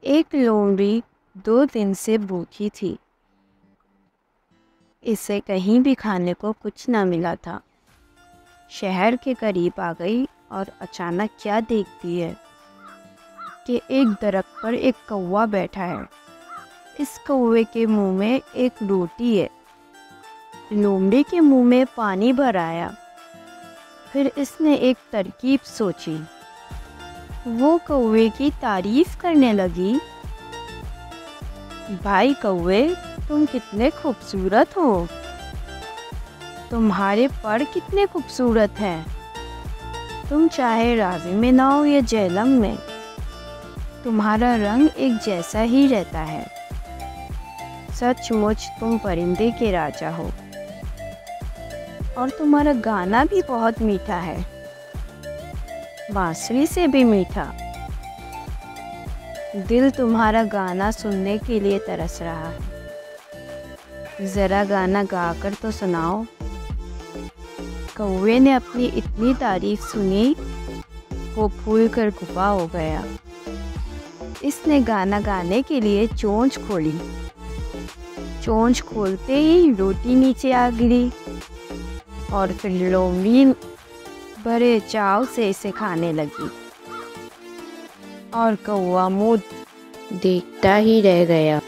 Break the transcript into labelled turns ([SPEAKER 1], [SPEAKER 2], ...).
[SPEAKER 1] एक लोमड़ी 2 दिन से भूखी थी। इसे कहीं भी खाने को कुछ न मिला था। शहर के करीब आ गई और अचानक क्या देखती है कि एक दरख्त पर एक कौवा बैठा है। इस कौवे के मुंह में एक रोटी है। लोमड़ी के मुंह में पानी भर आया। फिर इसने एक तरकीब सोची। वो कौवे की तारीफ करने लगी। भाई कौवे, तुम कितने खूबसूरत हो। तुम्हारे पर कितने खूबसूरत हैं। तुम चाहे राज़ी में नाओ या जेहलम में, तुम्हारा रंग एक जैसा ही रहता है। सचमुच तुम परिंदे के राजा हो। और तुम्हारा गाना भी बहुत मीठा है, बांसुरी से भी मीठा। दिल तुम्हारा गाना सुनने के लिए तरस रहा है। ज़रा गाना गाकर तो सुनाओ। कौवे ने अपनी इतनी तारीफ सुनी, वो फूल कर गुफा हो गया। इसने गाना गाने के लिए चोंच खोली। चोंच खोलते ही रोटी नीचे आ गिरी और फिर लोमड़ी बड़े चाव से इसे खाने लगी और कौवा मुँह देखता ही रह गया।